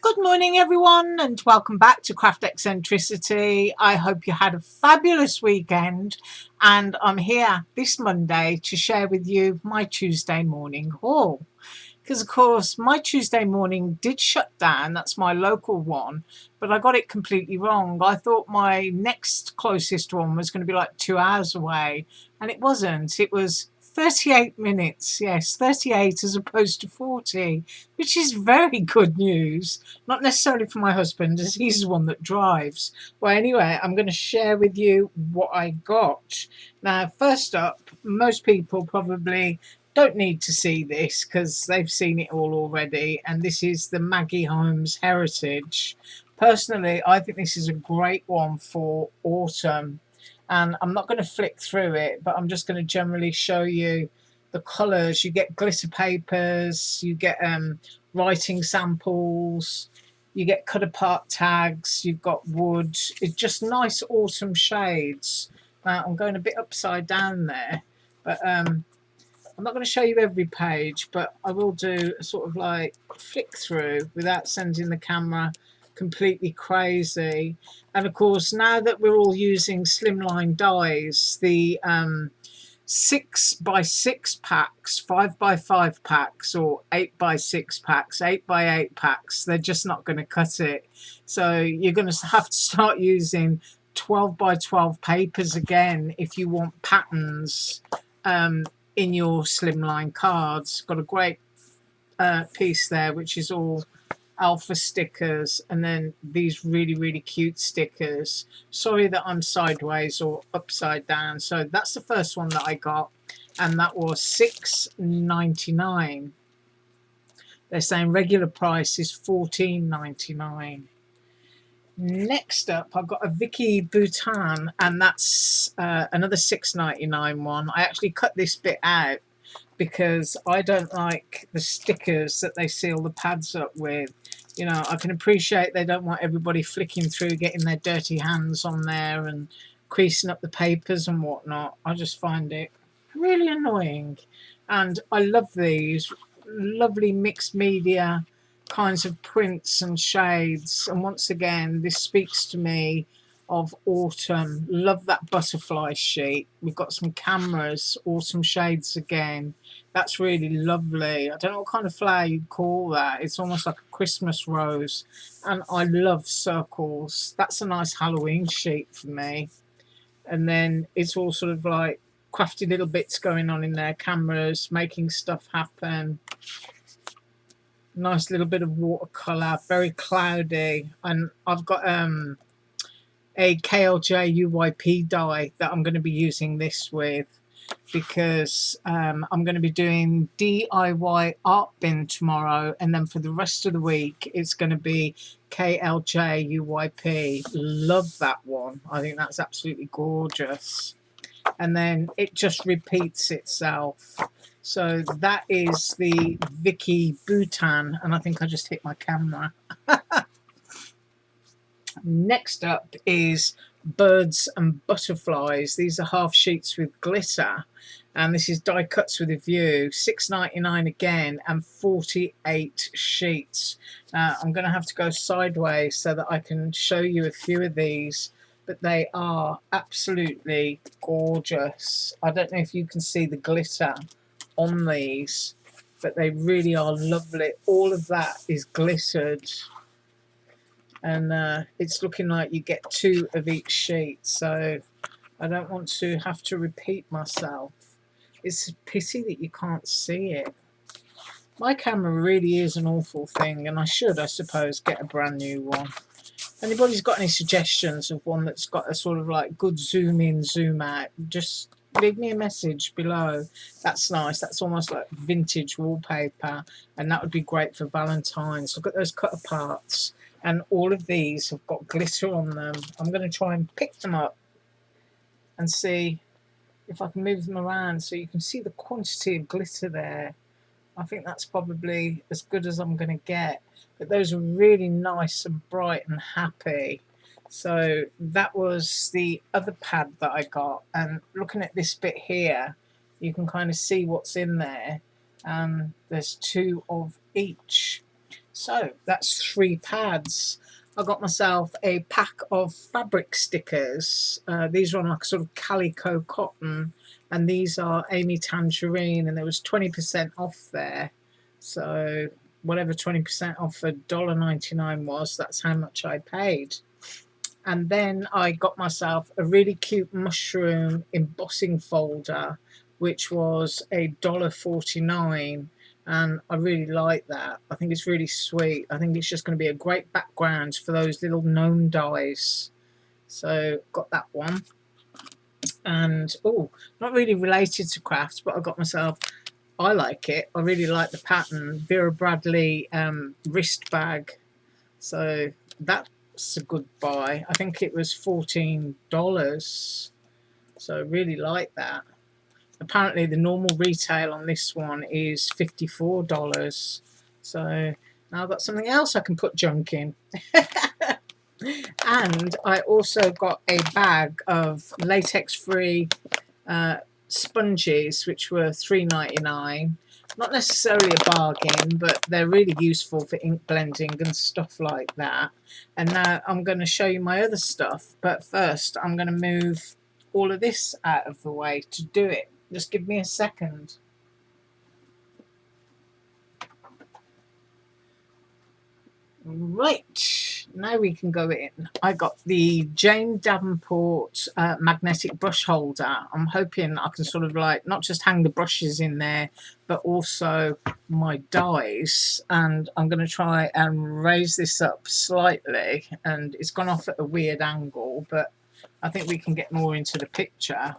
Good morning, everyone, and welcome back to Craft Eccentricity. I hope you had a fabulous weekend, and I'm here this Monday to share with you my Tuesday morning haul. Because, of course, my Tuesday morning did shut down. That's my local one, but I got it completely wrong. I thought my next closest one was going to be like 2 hours away, and it wasn't. It was 38 minutes. Yes, 38 as opposed to 40, which is very good news. Not necessarily for my husband, as he's the one that drives. Well, anyway, I'm going to share with you what I got. Now, first up, most people probably don't need to see this because they've seen it all already, and this is the Maggie Holmes Heritage. Personally, I think this is a great one for autumn, and I'm not going to flick through it, but I'm just going to generally show you the colours. You get glitter papers, you get writing samples, you get cut apart tags, you've got wood. It's just nice autumn shades. Now I'm going a bit upside down there, but I'm not going to show you every page, but I will do a sort of like flick through without sending the camera completely crazy. And of course, now that we're all using slimline dies, the 6x6 packs, 5x5 packs, or 8x6 packs, 8x8 packs, they're just not going to cut it. So you're going to have to start using 12x12 papers again if you want patterns in your slimline cards. Got a great piece there, which is all alpha stickers, and then these really cute stickers. Sorry that I'm sideways or upside down. So that's the first one that I got, and that was $6.99. They're saying regular price is $14.99. Next up, I've got a Vicky Boutin, and that's another $6.99 one. I actually cut this bit out because I don't like the stickers that they seal the pads up with. You know, I can appreciate they don't want everybody flicking through, getting their dirty hands on there and creasing up the papers and whatnot. I just find it really annoying. And I love these lovely mixed media kinds of prints and shades. And once again, this speaks to me of autumn. Love that butterfly sheet. We've got some cameras, autumn shades again. That's really lovely. I don't know what kind of flower you'd call that. It's almost like a Christmas rose. And I love circles. That's a nice Halloween sheet for me. And then it's all sort of like crafty little bits going on in there. Cameras, making stuff happen. Nice little bit of watercolour. Very cloudy. And I've got a KLJ UYP die that I'm going to be using this with, because I'm going to be doing DIY art bin tomorrow, and then for the rest of the week it's going to be KLJ UYP. Love that one. I think that's absolutely gorgeous, and then it just repeats itself. So that is the Vicky Boutin, and I think I just hit my camera. Next up is Birds and Butterflies. These are half sheets with glitter, and this is die cuts with a view. $6.99 again, and 48 sheets. I'm going to have to go sideways so that I can show you a few of these, but they are absolutely gorgeous. I don't know if you can see the glitter on these, but they really are lovely. All of that is glittered, and it's looking like you get 2 of each sheet, so I don't want to have to repeat myself. It's a pity that you can't see it. My camera really is an awful thing, and I should, I suppose, get a brand new one. If anybody's got any suggestions of one that's got a sort of like good zoom in, zoom out, just leave me a message below. That's nice. That's almost like vintage wallpaper, and that would be great for Valentine's. Look at those cut aparts, and all of these have got glitter on them. I'm going to try and pick them up and see if I can move them around so you can see the quantity of glitter there. I think that's probably as good as I'm going to get, but those are really nice and bright and happy. So that was the other pad that I got, and looking at this bit here, you can kind of see what's in there. There's 2 of each. So that's 3 pads. I got myself a pack of fabric stickers. These are on like sort of calico cotton, and these are Amy Tangerine, and there was 20% off there. So whatever 20% off for $1.99 was, that's how much I paid. And then I got myself a really cute mushroom embossing folder, which was $1.49, and I really like that. I think it's really sweet. I think it's just going to be a great background for those little gnome dies. So got that one. And oh, not really related to crafts, but I got myself, I like it, I really like the pattern, Vera Bradley wrist bag. So that's a good buy. I think it was $14, so I really like that. Apparently the normal retail on this one is $54, so now I've got something else I can put junk in. And I also got a bag of latex free sponges, which were $3.99. Not necessarily a bargain, but they're really useful for ink blending and stuff like that. And now I'm going to show you my other stuff, but first I'm going to move all of this out of the way to do it. Just give me a second. Right, now we can go in. I got the Jane Davenport magnetic brush holder. I'm hoping I can sort of like not just hang the brushes in there, but also my dies. And I'm going to try and raise this up slightly, and it's gone off at a weird angle, but I think we can get more into the picture.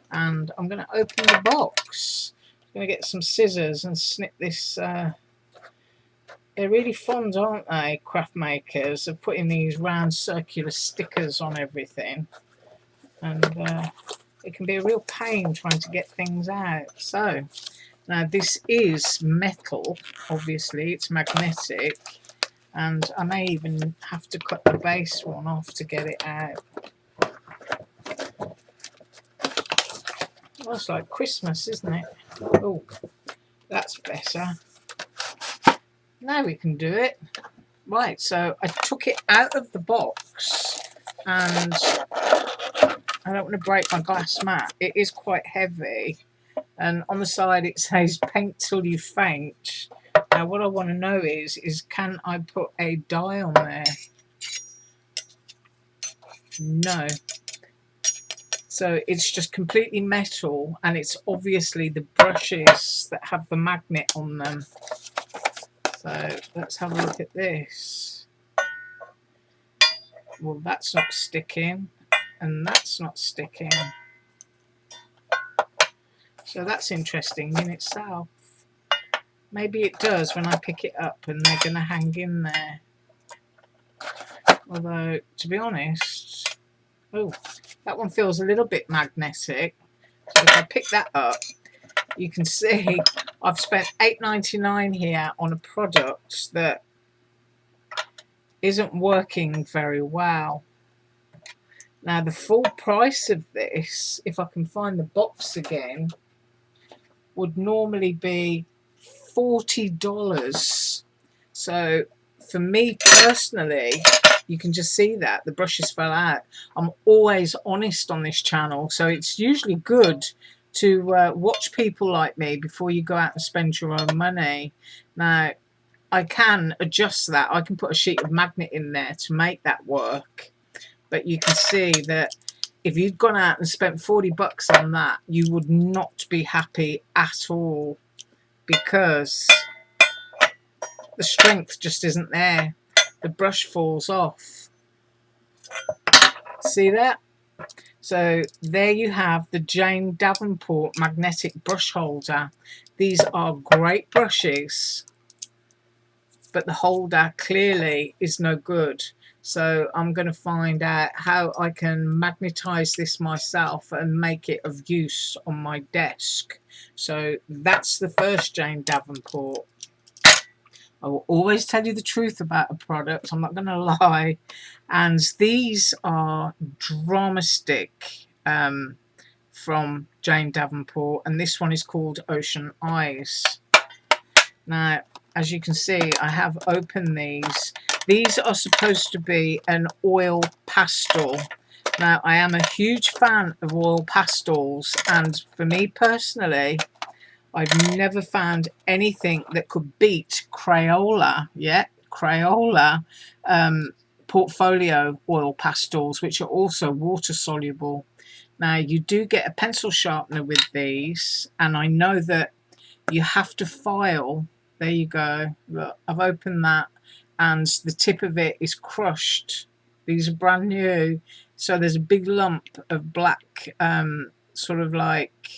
And I'm going to open the box. I'm going to get some scissors and snip this. They're really fond, aren't they, craft makers, of putting these round circular stickers on everything. And it can be a real pain trying to get things out. So, now this is metal, obviously, it's magnetic. And I may even have to cut the base one off to get it out. Well, it's like Christmas, isn't it? Oh, that's better. Now we can do it. Right, so I took it out of the box, and I don't want to break my glass mat. It is quite heavy, and on the side it says paint till you faint. Now what I want to know is can I put a die on there? No. So it's just completely metal, and it's obviously the brushes that have the magnet on them. So let's have a look at this. Well, that's not sticking, and that's not sticking. So that's interesting in itself. Maybe it does when I pick it up and they're going to hang in there. Although, to be honest, oh, that one feels a little bit magnetic. So if I pick that up, you can see I've spent $8.99 here on a product that isn't working very well. Now the full price of this, if I can find the box again, would normally be $40. So for me personally, you can just see that the brushes fell out. I'm always honest on this channel, so it's usually good to watch people like me before you go out and spend your own money. Now I can adjust that. I can put a sheet of magnet in there to make that work, but you can see that if you'd gone out and spent $40 on that, you would not be happy at all, because the strength just isn't there. The brush falls off. See that? So there you have the Jane Davenport magnetic brush holder. These are great brushes, but the holder clearly is no good. So I'm going to find out how I can magnetize this myself and make it of use on my desk. So that's the first Jane Davenport. I will always tell you the truth about a product. I'm not going to lie. And these are drama stick from Jane Davenport, and this one is called Ocean Eyes. Now, as you can see, I have opened these. These are supposed to be an oil pastel. Now, I am a huge fan of oil pastels, and for me personally, I've never found anything that could beat Crayola yet. Crayola portfolio oil pastels, which are also water soluble. Now, you do get a pencil sharpener with these, and I know that you have to file. There you go. Look, I've opened that, and the tip of it is crushed. These are brand new, so there's a big lump of black sort of like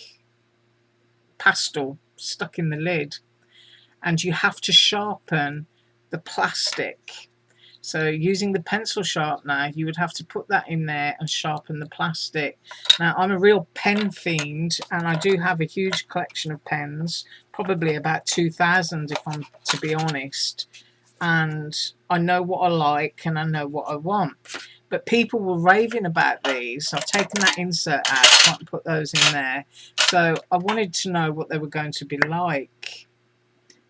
pastel stuck in the lid, and you have to sharpen the plastic. So using the pencil sharpener, you would have to put that in there and sharpen the plastic. Now, I'm a real pen fiend, and I do have a huge collection of pens, probably about 2,000 if I'm to be honest. And I know what I like and I know what I want. But people were raving about these. I've taken that insert out, so I can put those in there. So I wanted to know what they were going to be like.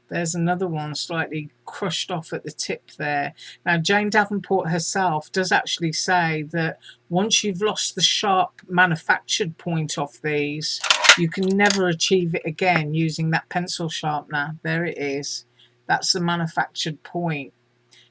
There's another one slightly crushed off at the tip there. Now, Jane Davenport herself does actually say that once you've lost the sharp manufactured point off these, you can never achieve it again using that pencil sharpener. There it is. That's the manufactured point.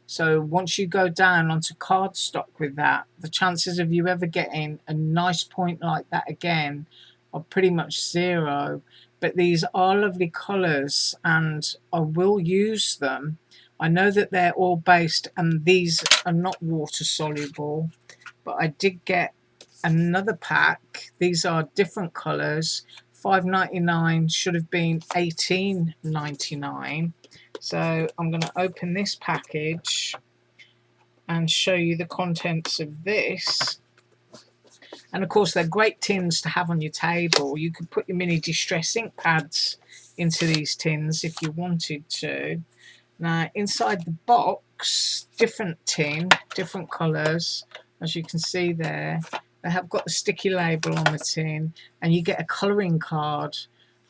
So once you go down onto cardstock with that, the chances of you ever getting a nice point like that again are pretty much zero. But these are lovely colours, and I will use them. I know that they're all based, and these are not water soluble, but I did get another pack. These are different colours. $5.99 should have been $18.99. So I'm going to open this package and show you the contents of this. And of course, they're great tins to have on your table. You could put your mini distress ink pads into these tins if you wanted to. Now, inside the box, different tin, different colours, as you can see there. They have got the sticky label on the tin, and you get a colouring card.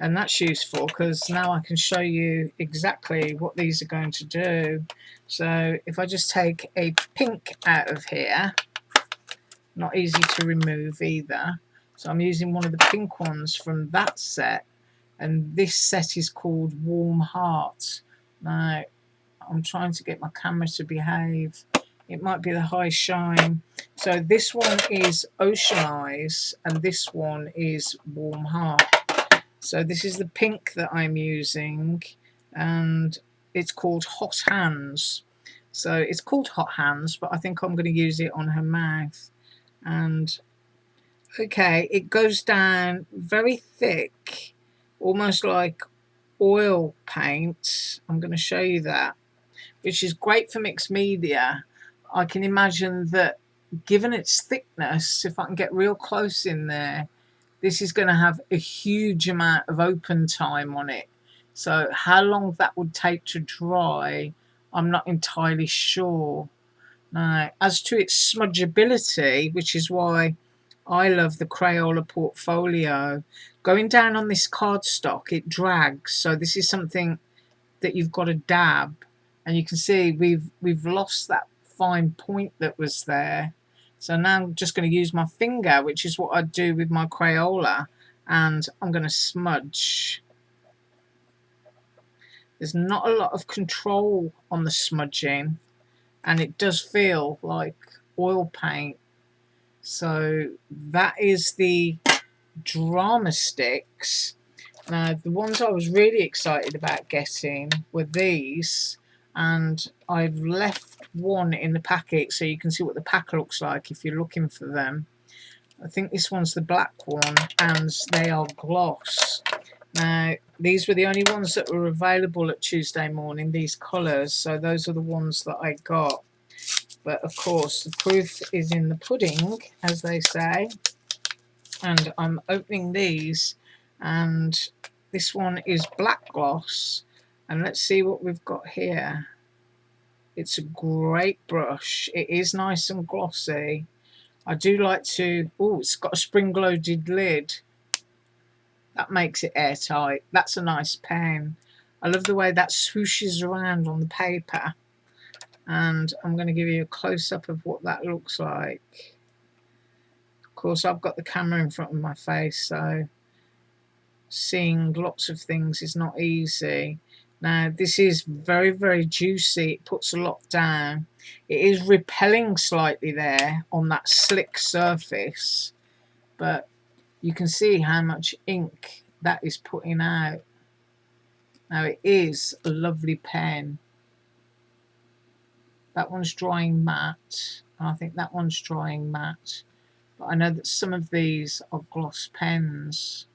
And that's useful because now I can show you exactly what these are going to do. So if I just take a pink out of here, not easy to remove either. So I'm using one of the pink ones from that set, and this set is called Warm Heart. Now, I'm trying to get my camera to behave. It might be the high shine. So this one is Ocean Eyes, and this one is Warm Heart. So this is the pink that I'm using, and it's called Hot Hands. So it's called Hot Hands, but I think I'm going to use it on her mouth. And okay, it goes down very thick, almost like oil paint. I'm going to show you that, which is great for mixed media. I can imagine that given its thickness, if I can get real close in there, this is going to have a huge amount of open time on it. So how long that would take to dry, I'm not entirely sure. Now, as to its smudgeability, which is why I love the Crayola portfolio, going down on this cardstock, it drags. So this is something that you've got to dab, and you can see we've lost that fine point that was there. So now I'm just going to use my finger, which is what I do with my Crayola, and I'm going to smudge. There's not a lot of control on the smudging, and it does feel like oil paint. So that is the drama sticks. Now, the ones I was really excited about getting were these, and I've left one in the packet so you can see what the pack looks like if you're looking for them. I think this one's the black one, and they are gloss. Now, these were the only ones that were available at Tuesday morning, these colours, so those are the ones that I got. But of course, the proof is in the pudding, as they say. And I'm opening these, and this one is black gloss. And let's see what we've got here. It's a great brush. It is nice and glossy. I do like to... Oh, it's got a spring-loaded lid. That makes it airtight. That's a nice pen. I love the way that swooshes around on the paper. And I'm going to give you a close-up of what that looks like. Of course, I've got the camera in front of my face, so seeing lots of things is not easy. Now, this is very, very juicy. It puts a lot down. It is repelling slightly there on that slick surface, but you can see how much ink that is putting out. Now, it is a lovely pen. That one's drying matte, and I think that one's drying matte. But I know that some of these are gloss pens.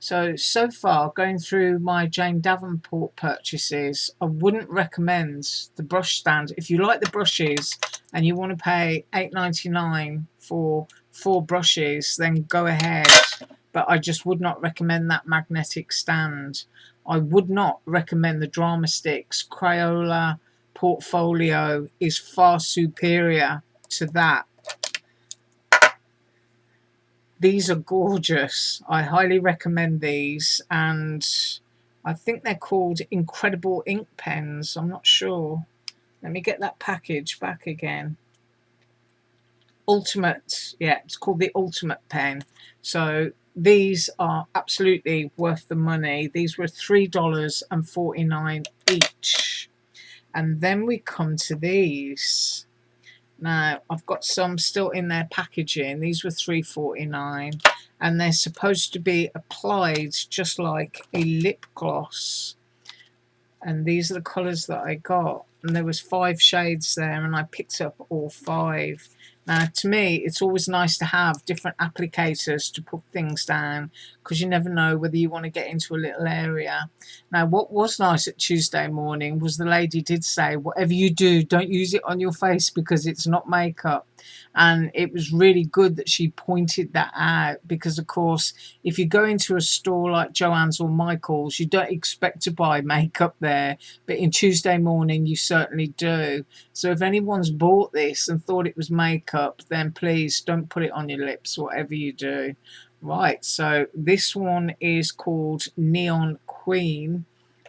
So far, going through my Jane Davenport purchases, I wouldn't recommend the brush stand. If you like the brushes and you want to pay $8.99 for 4 brushes, then go ahead. But I just would not recommend that magnetic stand. I would not recommend the Drama Sticks. Crayola Portfolio is far superior to that. These are gorgeous. I highly recommend these, and I think they're called Incredible Ink Pens. I'm not sure. Let me get that package back again. Ultimate, yeah, it's called the Ultimate Pen. So these are absolutely worth the money. These were $3.49 each. And then we come to these. Now, I've got some still in their packaging. These were $3.49, and they're supposed to be applied just like a lip gloss. And these are the colours that I got. And there was 5 shades there, and I picked up all 5. Now, to me, it's always nice to have different applicators to put things down, because you never know whether you want to get into a little area. Now, what was nice at Tuesday morning was the lady did say, whatever you do, don't use it on your face because it's not makeup. And it was really good that she pointed that out, because, of course, if you go into a store like Joann's or Michael's, you don't expect to buy makeup there, but in Tuesday morning you certainly do. So if anyone's bought this and thought it was makeup, then please don't put it on your lips, whatever you do. Right, so this one is called Neon Queen,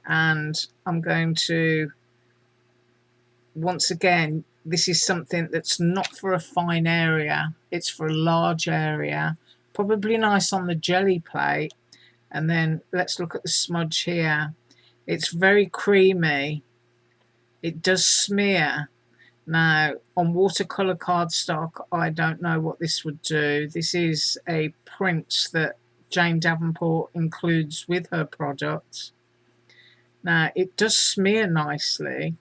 and I'm going to, once again, this is something that's not for a fine area, it's for a large area. Probably nice on the jelly plate. And then let's look at the smudge here. It's very creamy. It does smear. Now, on watercolour cardstock, I don't know what this would do. This is a print that Jane Davenport includes with her product. Now, it does smear nicely,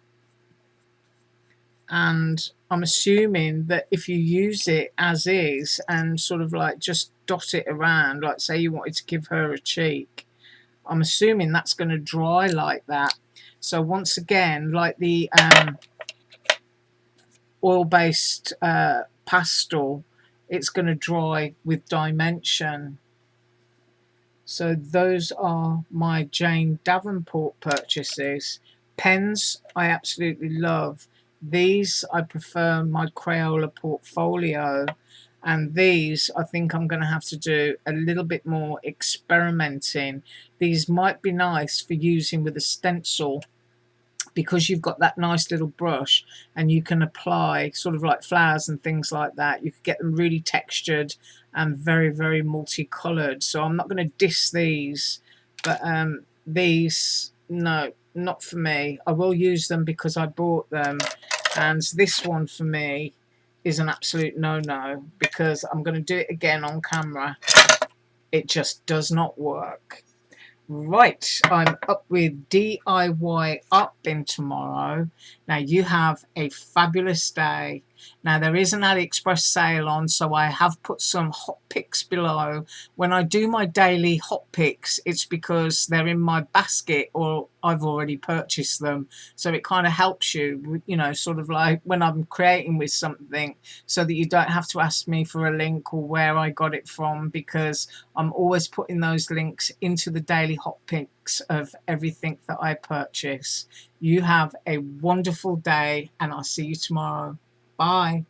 and I'm assuming that if you use it as is and sort of like just dot it around, like say you wanted to give her a cheek, I'm assuming that's going to dry like that. So once again, like the oil-based pastel, it's going to dry with dimension. So those are my Jane Davenport purchases. Pens I absolutely love. These I prefer my Crayola Portfolio, and these I think I'm going to have to do a little bit more experimenting. These might be nice for using with a stencil, because you've got that nice little brush and you can apply sort of like flowers and things like that. You could get them really textured and very, very multicolored. So I'm not going to diss these, but these, no, not for me. I will use them because I bought them, and this one for me is an absolute no-no, because I'm going to do it again on camera. It just does not work. Right, I'm up with DIY Up in tomorrow. Now, you have a fabulous day. Now, there is an Aliexpress sale on, so I have put some hot picks below. When I do my daily hot picks, it's because they're in my basket or I've already purchased them. So it kind of helps you, you know, sort of like when I'm creating with something, so that you don't have to ask me for a link or where I got it from, because I'm always putting those links into the daily hot picks of everything that I purchase. You have a wonderful day, and I'll see you tomorrow. Bye.